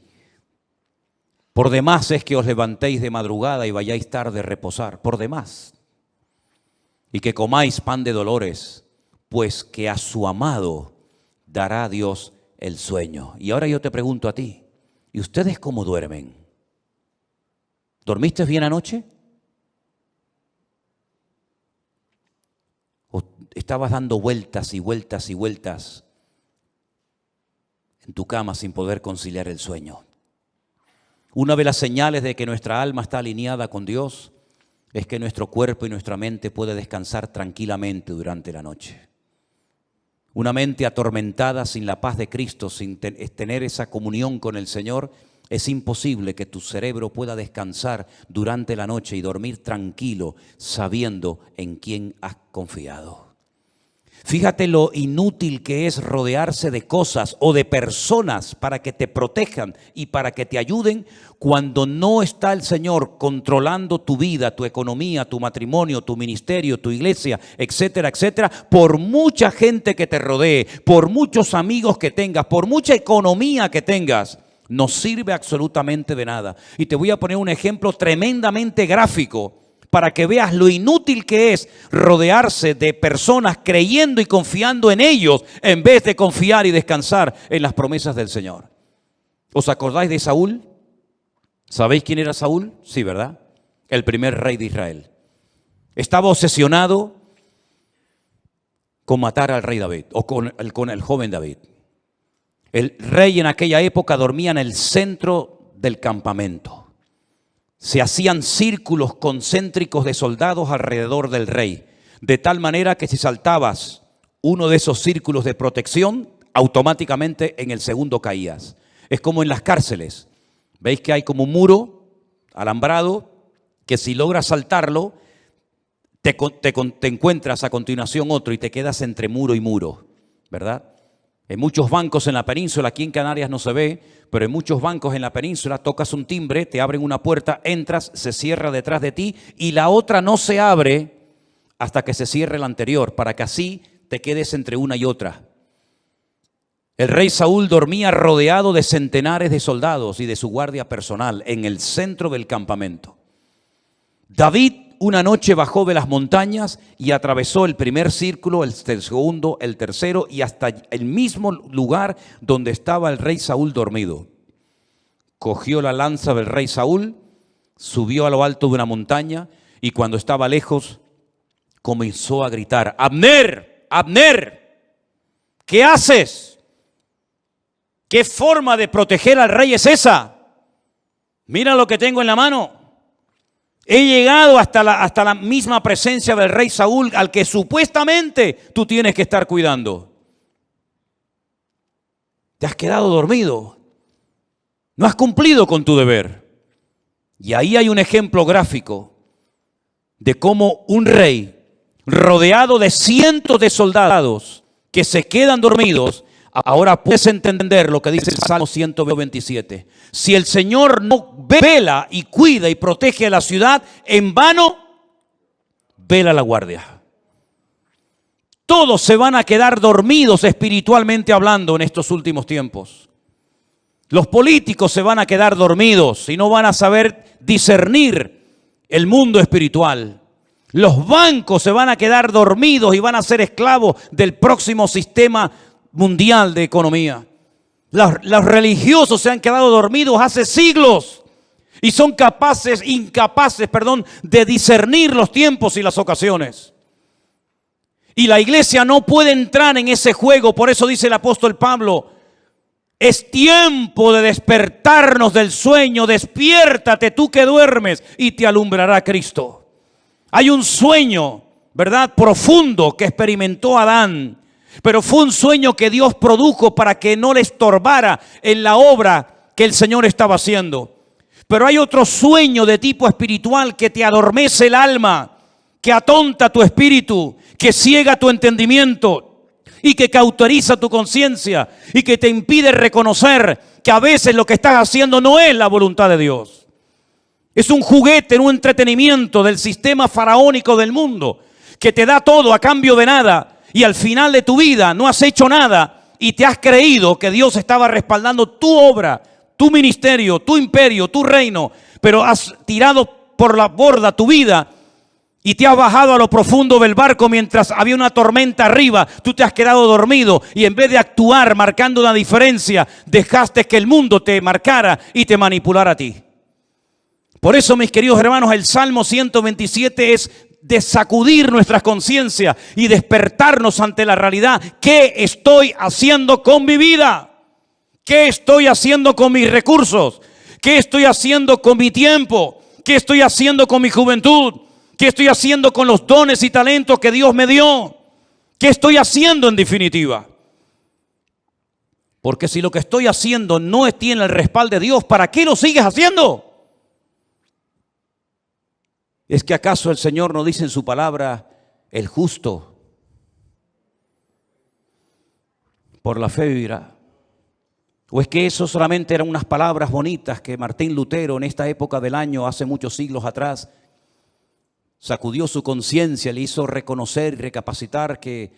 Speaker 1: por demás es que os levantéis de madrugada y vayáis tarde a reposar, por demás. Y que comáis pan de dolores, pues que a su amado dará Dios el sueño. Y ahora yo te pregunto a ti, ¿y ustedes cómo duermen? ¿Dormiste bien anoche? ¿O estabas dando vueltas y vueltas y vueltas en tu cama sin poder conciliar el sueño? Una de las señales de que nuestra alma está alineada con Dios es que nuestro cuerpo y nuestra mente puede descansar tranquilamente durante la noche. Una mente atormentada sin la paz de Cristo, sin tener esa comunión con el Señor, es imposible que tu cerebro pueda descansar durante la noche y dormir tranquilo sabiendo en quién has confiado. Fíjate lo inútil que es rodearse de cosas o de personas para que te protejan y para que te ayuden cuando no está el Señor controlando tu vida, tu economía, tu matrimonio, tu ministerio, tu iglesia, etcétera, etcétera. Por mucha gente que te rodee, por muchos amigos que tengas, por mucha economía que tengas, no sirve absolutamente de nada. Y te voy a poner un ejemplo tremendamente gráfico para que veas lo inútil que es rodearse de personas creyendo y confiando en ellos en vez de confiar y descansar en las promesas del Señor. ¿Os acordáis de Saúl? ¿Sabéis quién era Saúl? Sí, ¿verdad? El primer rey de Israel. Estaba obsesionado con matar al rey David o con el joven David. El rey en aquella época dormía en el centro del campamento. Se hacían círculos concéntricos de soldados alrededor del rey, de tal manera que si saltabas uno de esos círculos de protección, automáticamente en el segundo caías. Es como en las cárceles. ¿Veis que hay como un muro alambrado que si logras saltarlo, te encuentras a continuación otro y te quedas entre muro y muro, ¿verdad? En muchos bancos en la península, aquí en Canarias no se ve, pero en muchos bancos en la península tocas un timbre, te abren una puerta, entras, se cierra detrás de ti y la otra no se abre hasta que se cierre la anterior, para que así te quedes entre una y otra. El rey Saúl dormía rodeado de centenares de soldados y de su guardia personal en el centro del campamento. David una noche bajó de las montañas y atravesó el primer círculo, el segundo, el tercero y hasta el mismo lugar donde estaba el rey Saúl dormido. Cogió la lanza del rey Saúl, subió a lo alto de una montaña y cuando estaba lejos comenzó a gritar: ¡Abner! ¡Abner! ¿Qué haces? ¿Qué forma de proteger al rey es esa? Mira lo que tengo en la mano. He llegado hasta la misma presencia del rey Saúl, al que supuestamente tú tienes que estar cuidando. Te has quedado dormido. No has cumplido con tu deber. Y ahí hay un ejemplo gráfico de cómo un rey rodeado de cientos de soldados que se quedan dormidos. Ahora puedes entender lo que dice el Salmo 127. Si el Señor no vela y cuida y protege a la ciudad, en vano vela la guardia. Todos se van a quedar dormidos espiritualmente hablando en estos últimos tiempos. Los políticos se van a quedar dormidos y no van a saber discernir el mundo espiritual. Los bancos se van a quedar dormidos y van a ser esclavos del próximo sistema mundial de economía. Los religiosos se han quedado dormidos hace siglos y son incapaces de discernir los tiempos y las ocasiones. Y la iglesia no puede entrar en ese juego. Por eso dice el apóstol Pablo: es tiempo de despertarnos del sueño. Despiértate tú que duermes y te alumbrará Cristo. Hay un sueño, ¿verdad?, profundo que experimentó Adán. Pero fue un sueño que Dios produjo para que no le estorbara en la obra que el Señor estaba haciendo. Pero hay otro sueño de tipo espiritual que te adormece el alma, que atonta tu espíritu, que ciega tu entendimiento y que cauteriza tu conciencia y que te impide reconocer que a veces lo que estás haciendo no es la voluntad de Dios. Es un juguete, un entretenimiento del sistema faraónico del mundo que te da todo a cambio de nada. Y al final de tu vida no has hecho nada y te has creído que Dios estaba respaldando tu obra, tu ministerio, tu imperio, tu reino, pero has tirado por la borda tu vida y te has bajado a lo profundo del barco mientras había una tormenta arriba. Tú te has quedado dormido y en vez de actuar marcando una diferencia, dejaste que el mundo te marcara y te manipulara a ti. Por eso, mis queridos hermanos, el Salmo 127 es de sacudir nuestras conciencias y despertarnos ante la realidad. ¿Qué estoy haciendo con mi vida? ¿Qué estoy haciendo con mis recursos? ¿Qué estoy haciendo con mi tiempo? ¿Qué estoy haciendo con mi juventud? ¿Qué estoy haciendo con los dones y talentos que Dios me dio? ¿Qué estoy haciendo en definitiva? Porque si lo que estoy haciendo no tiene el respaldo de Dios, ¿para qué lo sigues haciendo? ¿Es que acaso el Señor no dice en su palabra: el justo Por la fe vivirá. ¿O es que eso solamente eran unas palabras bonitas que Martín Lutero en esta época del año, hace muchos siglos atrás, sacudió su conciencia, le hizo reconocer y recapacitar que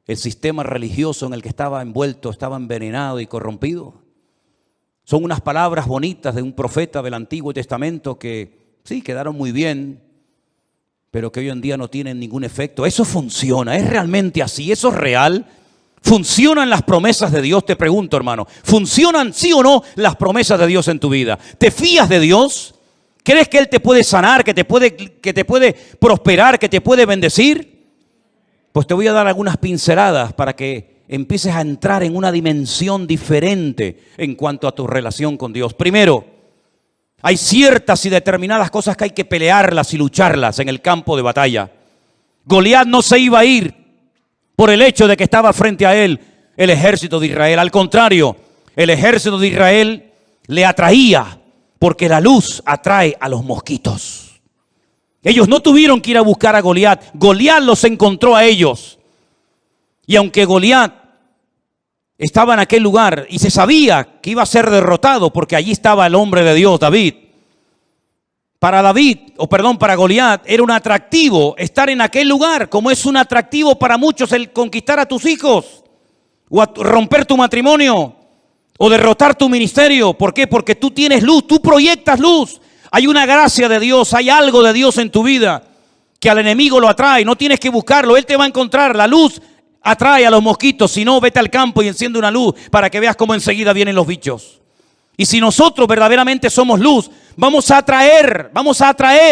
Speaker 1: el sistema religioso en el que estaba envuelto estaba envenenado y corrompido? Son unas palabras bonitas de un profeta del Antiguo Testamento que sí, quedaron muy bien, pero que hoy en día no tienen ningún efecto. Eso funciona, es realmente así, eso es real. ¿Funcionan las promesas de Dios? Te pregunto, hermano. ¿Funcionan sí o no las promesas de Dios en tu vida? ¿Te fías de Dios? ¿Crees que Él te puede sanar, que te puede prosperar, que te puede bendecir? Pues te voy a dar algunas pinceladas para que empieces a entrar en una dimensión diferente en cuanto a tu relación con Dios. Primero, hay ciertas y determinadas cosas que hay que pelearlas y lucharlas en el campo de batalla. Goliat no se iba a ir por el hecho de que estaba frente a él el ejército de Israel. Al contrario, el ejército de Israel le atraía, porque la luz atrae a los mosquitos. Ellos no tuvieron que ir a buscar a Goliat. Goliat los encontró a ellos. Y aunque Goliat estaba en aquel lugar y se sabía que iba a ser derrotado, porque allí estaba el hombre de Dios, David. Para Goliat era un atractivo estar en aquel lugar, como es un atractivo para muchos el conquistar a tus hijos, o romper tu matrimonio, o derrotar tu ministerio. ¿Por qué? Porque tú tienes luz, tú proyectas luz. Hay una gracia de Dios, hay algo de Dios en tu vida que al enemigo lo atrae. No tienes que buscarlo, él te va a encontrar. La luz atrae a los mosquitos. Si no, vete al campo y enciende una luz para que veas cómo enseguida vienen los bichos. Y si nosotros verdaderamente somos luz, vamos a atraer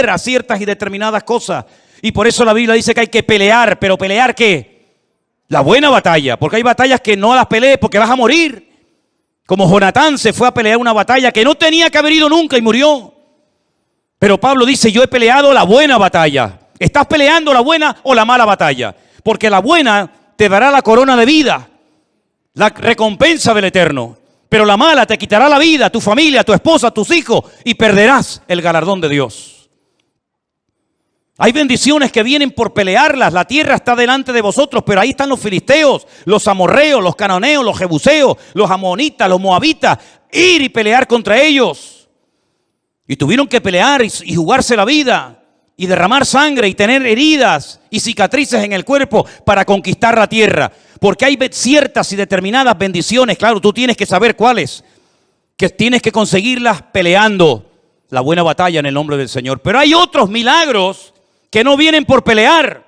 Speaker 1: a ciertas y determinadas cosas. Y por eso la Biblia dice que hay que pelear. ¿Pero pelear qué? La buena batalla. Porque hay batallas que no las pelees porque vas a morir. Como Jonatán se fue a pelear una batalla que no tenía que haber ido nunca y murió. Pero Pablo dice, yo he peleado la buena batalla. ¿Estás peleando la buena o la mala batalla? Porque la buena te dará la corona de vida, la recompensa del Eterno. Pero la mala te quitará la vida, tu familia, tu esposa, tus hijos, y perderás el galardón de Dios. Hay bendiciones que vienen por pelearlas. La tierra está delante de vosotros, pero ahí están los filisteos, los amorreos, los cananeos, los jebuseos, los amonitas, los moabitas. Ir y pelear contra ellos. Y tuvieron que pelear y jugarse la vida, y derramar sangre, y tener heridas y cicatrices en el cuerpo para conquistar la tierra. Porque hay ciertas y determinadas bendiciones, claro, tú tienes que saber cuáles, que tienes que conseguirlas peleando la buena batalla en el nombre del Señor. Pero hay otros milagros que no vienen por pelear,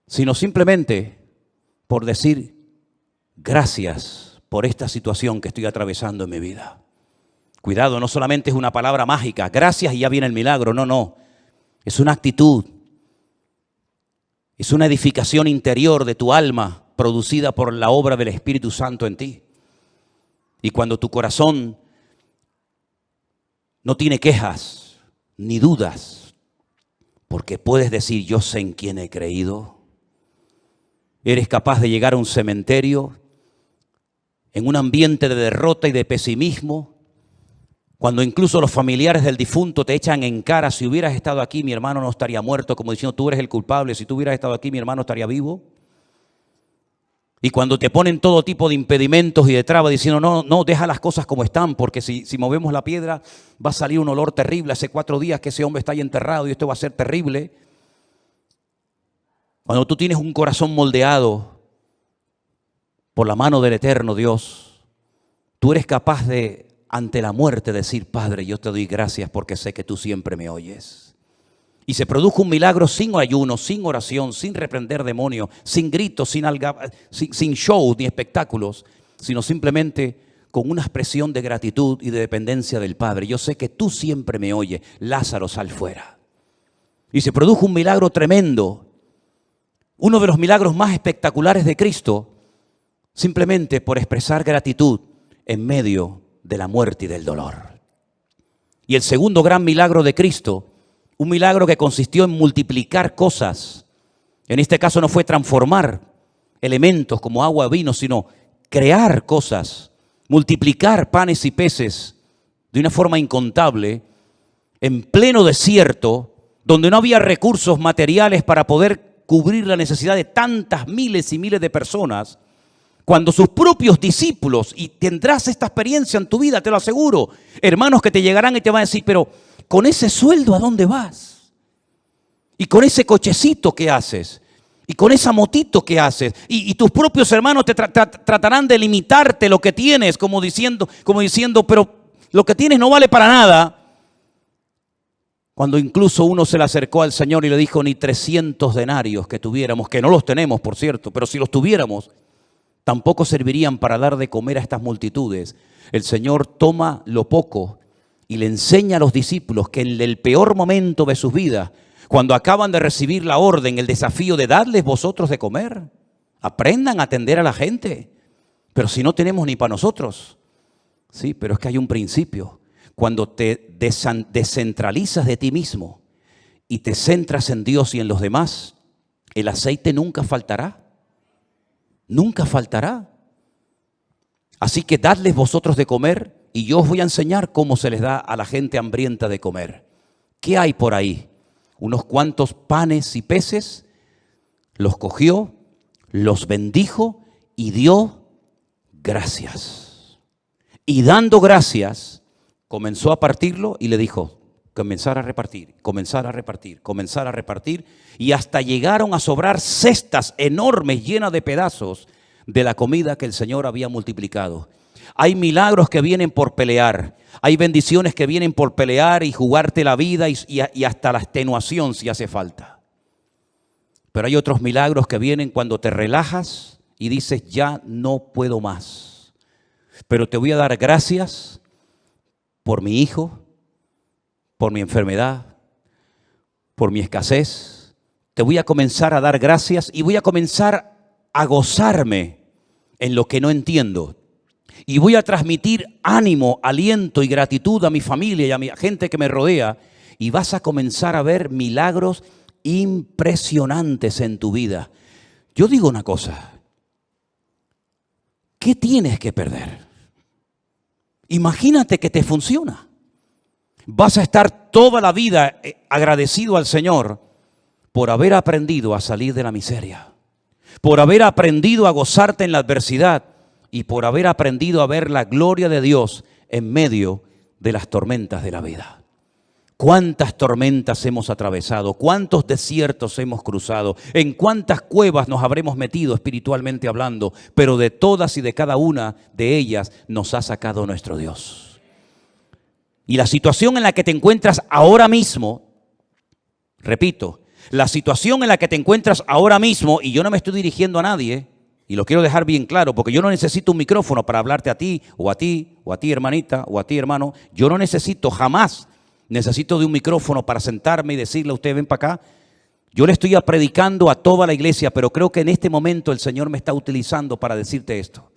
Speaker 1: sino simplemente por decir gracias por esta situación que estoy atravesando en mi vida. Cuidado, no solamente es una palabra mágica, gracias y ya viene el milagro, no. Es una actitud. Es una edificación interior de tu alma producida por la obra del Espíritu Santo en ti. Y cuando tu corazón no tiene quejas ni dudas, porque puedes decir, yo sé en quién he creído, eres capaz de llegar a un cementerio en un ambiente de derrota y de pesimismo, cuando incluso los familiares del difunto te echan en cara, si hubieras estado aquí mi hermano no estaría muerto, como diciendo tú eres el culpable, si tú hubieras estado aquí mi hermano estaría vivo. Y cuando te ponen todo tipo de impedimentos y de trabas diciendo no, deja las cosas como están, porque si movemos la piedra va a salir un olor terrible, hace 4 días que ese hombre está ahí enterrado y esto va a ser terrible. Cuando tú tienes un corazón moldeado por la mano del eterno Dios, tú eres capaz de ante la muerte decir, Padre, yo te doy gracias porque sé que tú siempre me oyes. Y se produjo un milagro sin ayuno, sin oración, sin reprender demonios, sin gritos, sin show ni espectáculos, sino simplemente con una expresión de gratitud y de dependencia del Padre. Yo sé que tú siempre me oyes, Lázaro, sal fuera. Y se produjo un milagro tremendo, uno de los milagros más espectaculares de Cristo, simplemente por expresar gratitud en medio de la muerte y del dolor. Y el segundo gran milagro de Cristo, un milagro que consistió en multiplicar cosas. En este caso no fue transformar elementos como agua o vino, sino crear cosas, multiplicar panes y peces de una forma incontable, en pleno desierto, donde no había recursos materiales para poder cubrir la necesidad de tantas miles y miles de personas. Cuando sus propios discípulos, y tendrás esta experiencia en tu vida, te lo aseguro, hermanos que te llegarán y te van a decir, pero con ese sueldo, ¿a dónde vas? Y con ese cochecito, ¿qué haces? Y con esa motito, ¿qué haces? Y tus propios hermanos te tratarán de limitarte lo que tienes, como diciendo, pero lo que tienes no vale para nada. Cuando incluso uno se le acercó al Señor y le dijo, ni 300 denarios que tuviéramos, que no los tenemos, por cierto, pero si los tuviéramos, tampoco servirían para dar de comer a estas multitudes. El Señor toma lo poco y le enseña a los discípulos que en el peor momento de sus vidas, cuando acaban de recibir la orden, el desafío de darles vosotros de comer, aprendan a atender a la gente. Pero si no tenemos ni para nosotros. Sí, pero es que hay un principio. Cuando te descentralizas de ti mismo y te centras en Dios y en los demás, el aceite nunca faltará. Nunca faltará. Así que dadles vosotros de comer y yo os voy a enseñar cómo se les da a la gente hambrienta de comer. ¿Qué hay por ahí? Unos cuantos panes y peces, los cogió, los bendijo y dio gracias. Y dando gracias, comenzó a partirlo y le dijo, comenzar a repartir, y hasta llegaron a sobrar cestas enormes llenas de pedazos de la comida que el Señor había multiplicado. Hay milagros que vienen por pelear, hay bendiciones que vienen por pelear y jugarte la vida y hasta la extenuación si hace falta. Pero hay otros milagros que vienen cuando te relajas y dices, ya no puedo más, pero te voy a dar gracias por mi hijo, por mi enfermedad, por mi escasez. Te voy a comenzar a dar gracias y voy a comenzar a gozarme en lo que no entiendo. Y voy a transmitir ánimo, aliento y gratitud a mi familia y a mi gente que me rodea. Y vas a comenzar a ver milagros impresionantes en tu vida. Yo digo una cosa, ¿qué tienes que perder? Imagínate que te funciona. Vas a estar toda la vida agradecido al Señor por haber aprendido a salir de la miseria, por haber aprendido a gozarte en la adversidad y por haber aprendido a ver la gloria de Dios en medio de las tormentas de la vida. ¿Cuántas tormentas hemos atravesado? ¿Cuántos desiertos hemos cruzado? ¿En cuántas cuevas nos habremos metido espiritualmente hablando? Pero de todas y de cada una de ellas nos ha sacado nuestro Dios. Y la situación en la que te encuentras ahora mismo, repito, la situación en la que te encuentras ahora mismo, y yo no me estoy dirigiendo a nadie, y lo quiero dejar bien claro, porque yo no necesito un micrófono para hablarte a ti, o a ti hermanita, o a ti hermano. Yo no necesito jamás. Necesito de un micrófono para sentarme y decirle a usted, ven para acá. Yo le estoy predicando a toda la iglesia, pero creo que en este momento el Señor me está utilizando para decirte esto.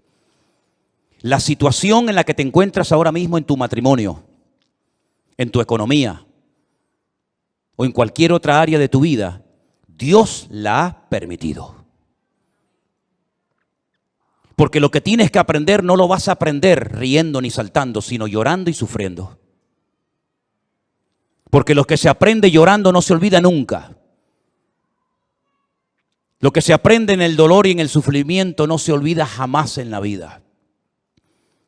Speaker 1: La situación en la que te encuentras ahora mismo en tu matrimonio, en tu economía o en cualquier otra área de tu vida, Dios la ha permitido. Porque lo que tienes que aprender no lo vas a aprender riendo ni saltando, sino llorando y sufriendo. Porque lo que se aprende llorando no se olvida nunca. Lo que se aprende en el dolor y en el sufrimiento no se olvida jamás en la vida.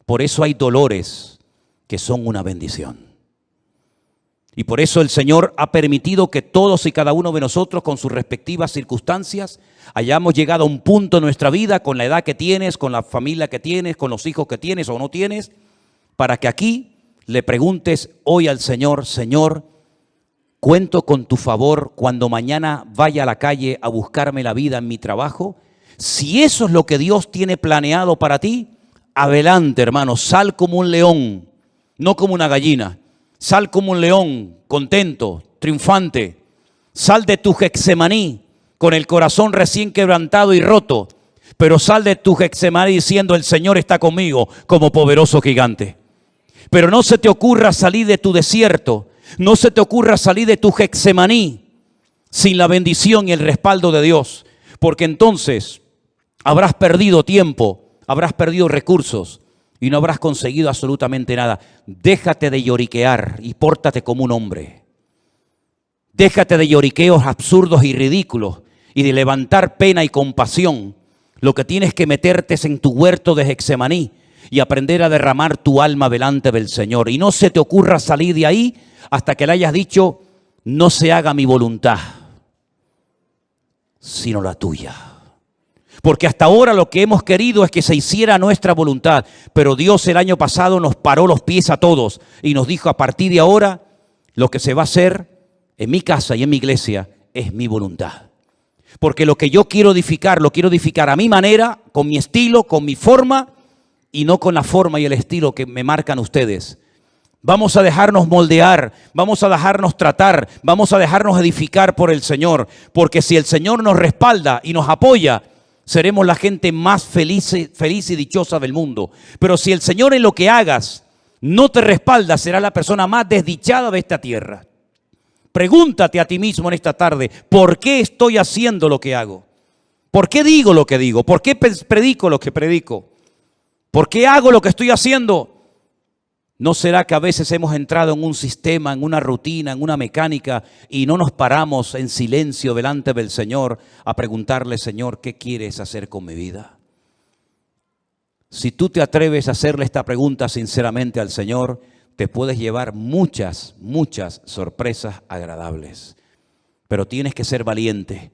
Speaker 1: Por eso hay dolores que son una bendición. Y por eso el Señor ha permitido que todos y cada uno de nosotros, con sus respectivas circunstancias, hayamos llegado a un punto en nuestra vida, con la edad que tienes, con la familia que tienes, con los hijos que tienes o no tienes, para que aquí le preguntes hoy al Señor, Señor, cuento con tu favor cuando mañana vaya a la calle a buscarme la vida en mi trabajo. Si eso es lo que Dios tiene planeado para ti, adelante, hermano, sal como un león, no como una gallina. Sal como un león, contento, triunfante. Sal de tu Getsemaní con el corazón recién quebrantado y roto, pero sal de tu Getsemaní diciendo, el Señor está conmigo como poderoso gigante. Pero no se te ocurra salir de tu desierto, no se te ocurra salir de tu Getsemaní sin la bendición y el respaldo de Dios, porque entonces habrás perdido tiempo, habrás perdido recursos y no habrás conseguido absolutamente nada. Déjate de lloriquear y pórtate como un hombre. Déjate de lloriqueos absurdos y ridículos y de levantar pena y compasión. Lo que tienes que meterte es en tu huerto de Getsemaní y aprender a derramar tu alma delante del Señor. Y no se te ocurra salir de ahí hasta que le hayas dicho, no se haga mi voluntad, sino la tuya. Porque hasta ahora lo que hemos querido es que se hiciera nuestra voluntad. Pero Dios el año pasado nos paró los pies a todos y nos dijo, a partir de ahora, lo que se va a hacer en mi casa y en mi iglesia es mi voluntad. Porque lo que yo quiero edificar, lo quiero edificar a mi manera, con mi estilo, con mi forma, y no con la forma y el estilo que me marcan ustedes. Vamos a dejarnos moldear, vamos a dejarnos tratar, vamos a dejarnos edificar por el Señor. Porque si el Señor nos respalda y nos apoya, seremos la gente más feliz y dichosa del mundo. Pero si el Señor en lo que hagas no te respalda, serás la persona más desdichada de esta tierra. Pregúntate a ti mismo en esta tarde, ¿por qué estoy haciendo lo que hago? ¿Por qué digo lo que digo? ¿Por qué predico lo que predico? ¿Por qué hago lo que estoy haciendo? ¿No será que a veces hemos entrado en un sistema, en una rutina, en una mecánica y no nos paramos en silencio delante del Señor a preguntarle, Señor, ¿qué quieres hacer con mi vida? Si tú te atreves a hacerle esta pregunta sinceramente al Señor, te puedes llevar muchas sorpresas agradables. Pero tienes que ser valiente,